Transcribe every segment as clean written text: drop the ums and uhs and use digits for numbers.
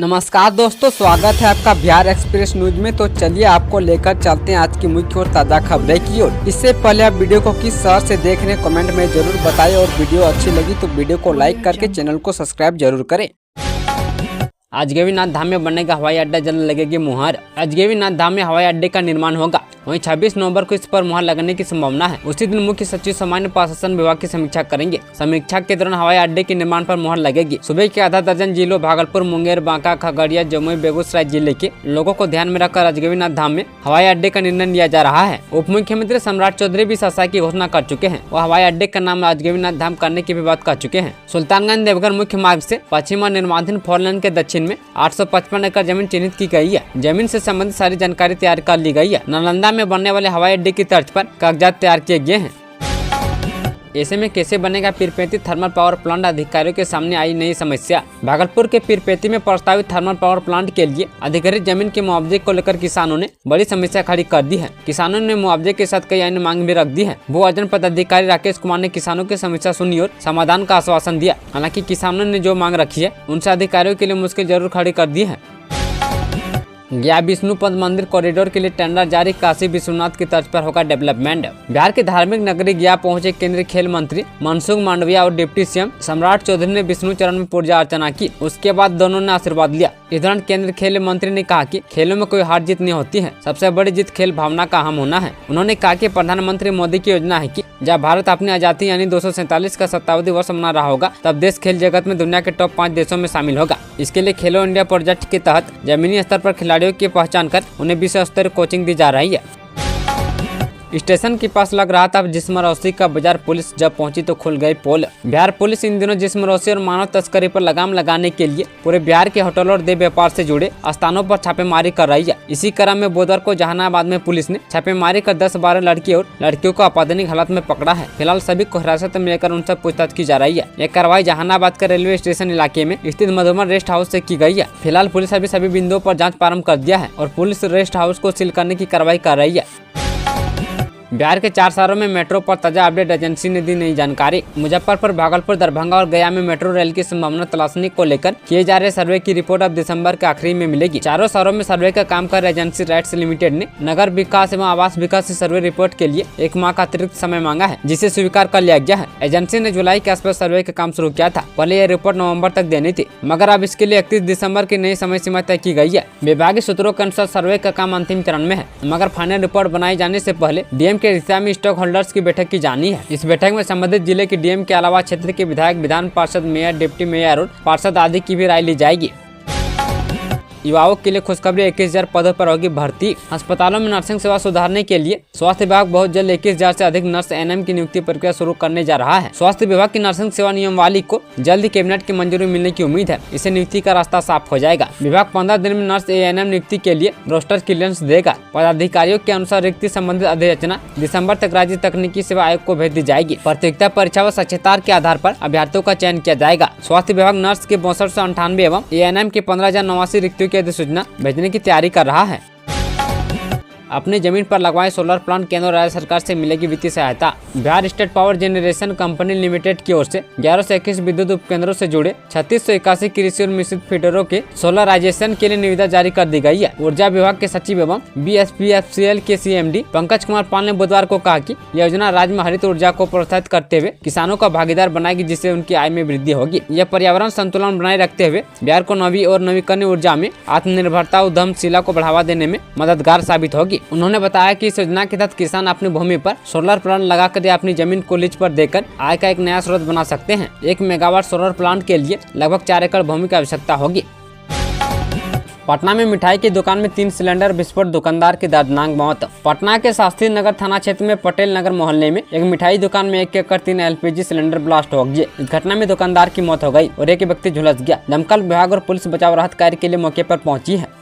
नमस्कार दोस्तों, स्वागत है आपका बिहार एक्सप्रेस न्यूज में। तो चलिए आपको लेकर चलते हैं आज की मुख्य और ताज़ा खबरें की ओर। इससे पहले आप वीडियो को किस शहर से देख रहे हैं कमेंट में जरूर बताएं, और वीडियो अच्छी लगी तो वीडियो को लाइक करके चैनल को सब्सक्राइब जरूर करें। अजगैबीनाथ धाम में बनेगा हवाई अड्डा, जल्द लगेगी मुहर। अजगैबीनाथ धाम में हवाई अड्डे का निर्माण होगा, वहीं 26 नवंबर को इस पर मुहर लगने की संभावना है। उसी दिन मुख्य सचिव सामान्य प्रशासन विभाग की समीक्षा करेंगे। समीक्षा के दौरान हवाई अड्डे के निर्माण पर मुहर लगेगी। सुबह के आधा दर्जन जिलों भागलपुर, मुंगेर, बांका, खगड़िया, जमुई, बेगूसराय जिले के लोगों को ध्यान में रखकर अजगैबीनाथ धाम में हवाई अड्डे का निर्णय लिया जा रहा है। उप मुख्यमंत्री सम्राट चौधरी भी शासकीय की घोषणा कर चुके हैं। वह हवाई अड्डे का नाम अजगैबीनाथ धाम करने की भी बात कर चुके हैं। सुल्तानगंज देवघर मुख्य मार्ग से पश्चिम और निर्माणाधीन 4 लेन के दक्षिण में 855 एकड़ जमीन चिन्हित की गई है। जमीन से संबंधित सारी जानकारी तैयार कर ली गई है। नालंदा में बनने वाले हवाई अड्डे की तर्ज पर कागजात तैयार किए गए हैं। ऐसे में कैसे बनेगा पीरपेंती थर्मल पावर प्लांट, अधिकारियों के सामने आई नई समस्या। भागलपुर के पीरपेंती में प्रस्तावित थर्मल पावर प्लांट के लिए अधिग्रहित जमीन के मुआवजे को लेकर किसानों ने बड़ी समस्या खड़ी कर दी है। किसानों ने मुआवजे के साथ कई अन्य मांग भी रख दी है। भू अर्जन पदाधिकारी राकेश कुमार ने किसानों की समस्या सुनी और समाधान का आश्वासन दिया। हालांकि किसानों ने जो मांग रखी है उनसे अधिकारियों के लिए मुश्किल जरूर खड़ी कर दी है। गया विष्णुपद मंदिर कॉरिडोर के लिए टेंडर जारी, काशी विश्वनाथ की तर्ज पर होगा डेवलपमेंट। बिहार के धार्मिक नगरी गया पहुंचे केंद्रीय खेल मंत्री मनसुख मांडविया और डिप्टी सीएम सम्राट चौधरी ने विष्णु चरण में पूजा अर्चना की। उसके बाद दोनों ने आशीर्वाद लिया। इस दौरान केंद्रीय खेल मंत्री ने कहा कि खेलों में कोई हार जीत नहीं होती है, सबसे बड़ी जीत खेल भावना का अहम होना है। उन्होंने कहा कि प्रधानमंत्री मोदी की योजना है कि जब भारत अपनी आजादी यानी 247 का 70वां वर्ष मना रहा होगा, तब देश खेल जगत में दुनिया के टॉप 5 देशों में शामिल होगा। इसके लिए खेलो इंडिया प्रोजेक्ट के तहत जमीनी स्तर पर खिलाड़ियों की पहचान कर उन्हें विश्व स्तरीय कोचिंग दी जा रही है। स्टेशन के पास लग रहा था जिस्मरोसी का बाजार, पुलिस जब पहुंची तो खुल गए पोल। बिहार पुलिस इन दिनों जिस्मरोसी और मानव तस्करी पर लगाम लगाने के लिए पूरे बिहार के होटलों और देह व्यापार से जुड़े स्थानों पर छापेमारी कर रही है। इसी क्रम में बुधवार को जहानाबाद में पुलिस ने छापेमारी कर 10-12 लड़की और लड़कियों को आपत्तिजनक हालत में पकड़ा है। फिलहाल सभी को हिरासत में लेकर उनसे पूछताछ की जा रही है। यह कार्रवाई जहानाबाद के रेलवे स्टेशन इलाके में स्थित मधुमन रेस्ट हाउस से की गई है। फिलहाल पुलिस अभी सभी बिंदुओं पर जाँच प्रारंभ कर दिया है और पुलिस रेस्ट हाउस को सील करने की कार्रवाई कर रही है। बिहार के 4 शहरों में मेट्रो पर ताजा अपडेट, एजेंसी ने दी नई जानकारी। मुजफ्फरपुर, भागलपुर, दरभंगा और गया में मेट्रो रेल की संभावना तलाशने को लेकर किए जा रहे सर्वे की रिपोर्ट अब दिसंबर के आखिरी में मिलेगी। चारों शहरों में सर्वे का काम कर एजेंसी राइट्स लिमिटेड ने नगर विकास एवं आवास विकास से सर्वे रिपोर्ट के लिए 1 माह का अतिरिक्त समय मांगा है, जिसे स्वीकार कर लिया गया है। एजेंसी ने जुलाई के आसपास सर्वे का काम शुरू किया था। पहले यह रिपोर्ट नवम्बर तक देनी थी, मगर अब इसके लिए 31 दिसंबर की नई समय सीमा तय की गई है। विभागीय सूत्रों के अनुसार सर्वे का काम अंतिम चरण में है, मगर फाइनल रिपोर्ट बनाए जाने से पहले डीएम के हिस्सा में स्टॉक होल्डर्स की बैठक की जानी है। इस बैठक में संबंधित जिले के डीएम के अलावा क्षेत्र के विधायक, विधान पार्षद, मेयर, डिप्टी मेयर और पार्षद आदि की भी राय ली जाएगी। युवाओं के लिए खुशखबरी, 21,000 पदों पर होगी भर्ती। अस्पतालों में नर्सिंग सेवा सुधारने के लिए स्वास्थ्य विभाग बहुत जल्द 21,000 से अधिक नर्स एनएम की नियुक्ति प्रक्रिया शुरू करने जा रहा है। स्वास्थ्य विभाग की नर्सिंग सेवा नियमावली को जल्द ही कैबिनेट की मंजूरी मिलने की उम्मीद है। इससे नियुक्ति का रास्ता साफ हो जाएगा। विभाग 15 दिन में नर्स एएनएम नियुक्ति के लिए रोस्टर क्लियरेंस देगा। पदाधिकारियों के अनुसार रिक्ति संबंधित अधिसूचना दिसंबर तक राज्य तकनीकी सेवा आयोग को भेज दी जाएगी। प्रतियोगिता परीक्षा व साक्षरता के आधार पर अभ्यर्थियों का चयन किया जाएगा। स्वास्थ्य विभाग नर्स के 6298 एवं एएनएम के 15,089 रिक्तियों की अधिसूचना भेजने की तैयारी कर रहा है। अपनी जमीन पर लगवाए सोलर प्लांट, केंद्र और राज्य सरकार से मिलेगी वित्तीय सहायता। Bihar state power generation company limited की ओर से 11 से 21 विद्युत उपकेंद्रों से जुड़े 3681 कृषि और मिश्रित फीडरों के सोलराइजेशन के लिए निविदा जारी कर दी गई है। ऊर्जा विभाग के सचिव एवं बीएसपीएफसीएल के सीएमडी पंकज कुमार पाल ने बुधवार को कहा कि योजना राज्य में हरित ऊर्जा को प्रोत्साहित करते हुए किसानों का भागीदार बनाएगी, जिससे उनकी आय में वृद्धि होगी। यह पर्यावरण संतुलन बनाए रखते हुए बिहार को नवी और नवीकरणीय ऊर्जा में आत्मनिर्भरता उद्यमशीलता को बढ़ावा देने में मददगार साबित होगी। उन्होंने बताया कि इस योजना के तहत किसान अपनी भूमि पर सोलर प्लांट लगाकर या अपनी जमीन को लीज पर देकर आय का एक नया स्रोत बना सकते हैं। 1 मेगावाट सोलर प्लांट के लिए लगभग 4 एकड़ भूमि की आवश्यकता होगी। पटना में मिठाई की दुकान में 3 सिलेंडर विस्फोट, दुकानदार की दर्दनाक मौत। पटना के शास्त्री नगर थाना क्षेत्र में पटेल नगर मोहल्ले में एक मिठाई दुकान में 1 एकड़ 3 एलपीजी सिलेंडर ब्लास्ट हो गए। इस घटना में दुकानदार की मौत हो गई और एक व्यक्ति झुलस गया। दमकल विभाग और पुलिस बचाव राहत कार्य के लिए मौके पर पहुंची है।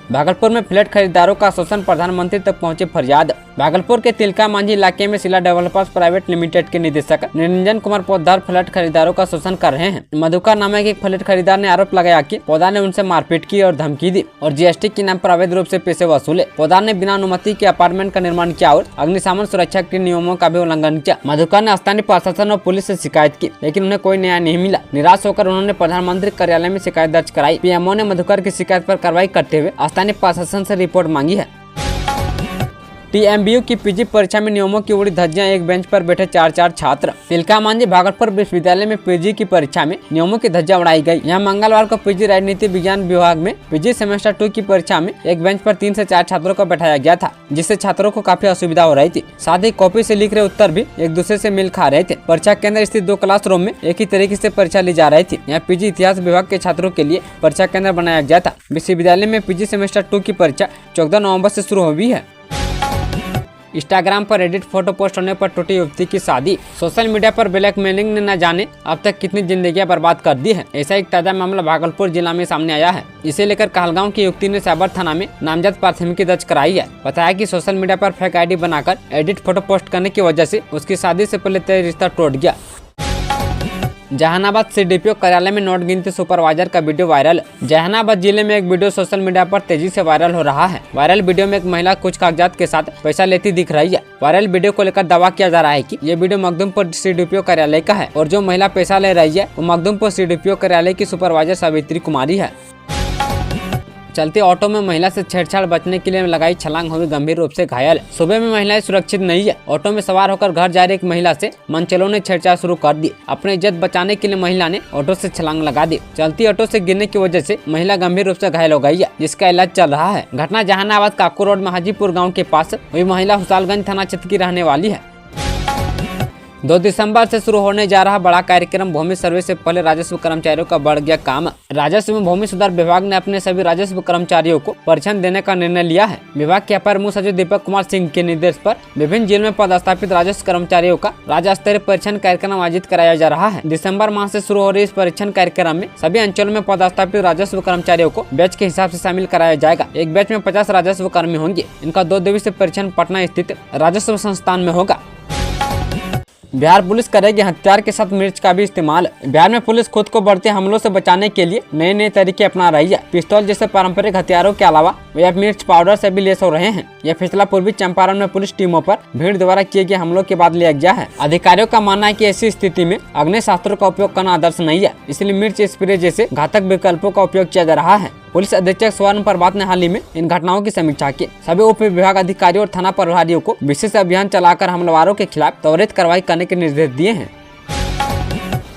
भागलपुर में फ्लैट खरीदारों का शोषण, प्रधानमंत्री तक पहुंचे फरियाद। भागलपुर के तिलका मांझी इलाके में शिला डेवलपर्स प्राइवेट लिमिटेड के निदेशक निरंजन कुमार पोद्दार फ्लैट खरीदारों का शोषण कर रहे हैं। मधुकर नामक एक फ्लैट खरीदार ने आरोप लगाया कि पोद्दार ने उनसे मारपीट की और धमकी दी और जीएसटी के नाम पर अवैध रूप से पैसे वसूले। पोद्दार ने बिना अनुमति के अपार्टमेंट का निर्माण किया और अग्निशमन सुरक्षा के नियमों का भी उल्लंघन किया। मधुकर ने स्थानीय प्रशासन और पुलिस से शिकायत की, लेकिन उन्हें कोई न्याय नहीं मिला। निराश होकर उन्होंने प्रधानमंत्री कार्यालय में शिकायत दर्ज कराई। पीएमओ ने मधुकर की शिकायत पर कार्रवाई करते हुए स्थानीय प्रशासन से रिपोर्ट मांगी है। टीएमबीयू की पीजी परीक्षा में नियमों की उड़ी धज्जियां, एक बेंच पर बैठे 4 छात्र। तिलका मांझी भागलपुर विश्वविद्यालय में पीजी की परीक्षा में नियमों की धज्जियां उड़ाई गई। यहां मंगलवार को पीजी राजनीति विज्ञान विभाग में पीजी सेमेस्टर 2 की परीक्षा में एक बेंच पर 3 से 4 छात्रों को बैठाया गया था, जिससे छात्रों को काफी असुविधा हो रही थी। साथ ही कॉपी से लिख रहे उत्तर भी एक दूसरे से मिल खा रहे थे। परीक्षा केंद्र स्थित 2 क्लासरूम में एक ही तरीके से परीक्षा ली जा रही थी। यहाँ पीजी इतिहास विभाग के छात्रों के लिए परीक्षा केंद्र बनाया गया था। विश्वविद्यालय में पीजी सेमेस्टर 2 की परीक्षा 14 नवंबर से शुरू हुई है। इंस्टाग्राम पर एडिट फोटो पोस्ट होने पर टूटी युवती की शादी। सोशल मीडिया पर ब्लैकमेलिंग ने न जाने अब तक कितनी जिंदगियां बर्बाद कर दी है। ऐसा एक ताजा मामला भागलपुर जिला में सामने आया है। इसे लेकर कहलगांव की युवती ने साइबर थाना में नामजद प्राथमिकी दर्ज कराई है। बताया कि सोशल मीडिया पर फेक आईडी बनाकर एडिट फोटो पोस्ट करने की वजह से उसकी शादी से पहले तय रिश्ता टूट गया। जहानाबाद सीडीपीओ कार्यालय में नोट गिनती सुपरवाइजर का वीडियो वायरल। जहानाबाद जिले में एक वीडियो सोशल मीडिया पर तेजी से वायरल हो रहा है। वायरल वीडियो में एक महिला कुछ कागजात के साथ पैसा लेती दिख रही है। वायरल वीडियो को लेकर दावा किया जा रहा है कि ये वीडियो मखदूमपुर सीडीपीओ कार्यालय का है और जो महिला पैसा ले रही है वो मखदूमपुर सीडीपीओ कार्यालय की सुपरवाइजर सावित्री कुमारी है। चलते ऑटो में महिला से छेड़छाड़ बचने के लिए लगाई छलांग, हुई गंभीर रूप से घायल। सुबह में महिलाएं सुरक्षित नहीं है। ऑटो में सवार होकर घर जा रही एक महिला से मनचलों ने छेड़छाड़ शुरू कर दी। अपनी इज्जत बचाने के लिए महिला ने ऑटो से छलांग लगा दी। चलती ऑटो से गिरने की वजह से महिला गंभीर रूप से घायल हो गई है, जिसका इलाज चल रहा है। घटना जहानाबाद काकू रोड में हाजीपुर गाँव के पास हुई। महिला हुसालगंज थाना क्षेत्र की रहने वाली है। 2 दिसंबर से शुरू होने जा रहा बड़ा कार्यक्रम भूमि सर्वे से पहले राजस्व कर्मचारियों का बढ़ गया काम। राजस्व एवं भूमि सुधार विभाग ने अपने सभी राजस्व कर्मचारियों को प्रशिक्षण देने का निर्णय लिया है। विभाग के अपर मुख्य सचिव दीपक कुमार सिंह के निर्देश पर विभिन्न जिलों में पदस्थापित राजस्व कर्मचारियों का राज्य स्तरीय प्रशिक्षण कार्यक्रम आयोजित कराया जा रहा है। दिसंबर माह से शुरू हो रही इस प्रशिक्षण कार्यक्रम में सभी अंचलों में पदस्थापित राजस्व कर्मचारियों को बैच के हिसाब से शामिल कराया जाएगा। एक बैच में 50 राजस्व कर्मी होंगे। इनका 2 दिवसीय प्रशिक्षण पटना स्थित राजस्व संस्थान में होगा। बिहार पुलिस करेगी हथियार के साथ मिर्च का भी इस्तेमाल। बिहार में पुलिस खुद को बढ़ते हमलों से बचाने के लिए नए तरीके अपना रही है। पिस्तौल जैसे पारंपरिक हथियारों के अलावा वे अब मिर्च पाउडर से भी लैस हो रहे हैं। यह फैसला पूर्वी चंपारण में पुलिस टीमों पर भीड़ द्वारा किए गए हमलों के बाद लिया गया है। अधिकारियों का मानना है कि ऐसी स्थिति में अग्निशास्त्रों का उपयोग करना आदर्श नहीं है, इसलिए मिर्च स्प्रे जैसे घातक विकल्पों का उपयोग किया जा रहा है। पुलिस अधीक्षक स्वर्ण प्रभात ने हाल ही में इन घटनाओं की समीक्षा की। सभी उप विभाग अधिकारियों और थाना प्रभारियों को विशेष अभियान चलाकर हमलावरों के खिलाफ त्वरित कार्रवाई करने के निर्देश दिए हैं।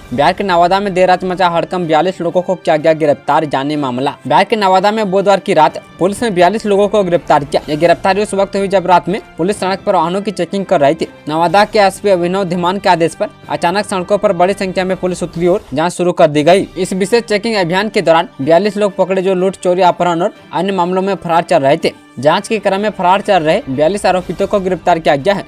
बिहार के नवादा में देर रात मचा हड़कंप, 42 लोगों को किया गया गिरफ्तार, जाने मामला। बिहार के नवादा में बुधवार की रात पुलिस ने 42 लोगों को गिरफ्तार किया। यह गिरफ्तारी उस वक्त हुई जब रात में पुलिस सड़क पर वाहनों की चेकिंग कर रही थी। नवादा के एसपी अभिनव धीमान के आदेश पर अचानक सड़कों पर बड़ी संख्या में पुलिस उतरी और जाँच शुरू कर दी गयी। इस विशेष चेकिंग अभियान के दौरान 42 लोग पकड़े जो लूट, चोरी, अपहरण और अन्य मामलों में फरार चल रहे थे। जाँच के क्रम में फरार चल रहे 42 आरोपितों को गिरफ्तार किया गया है।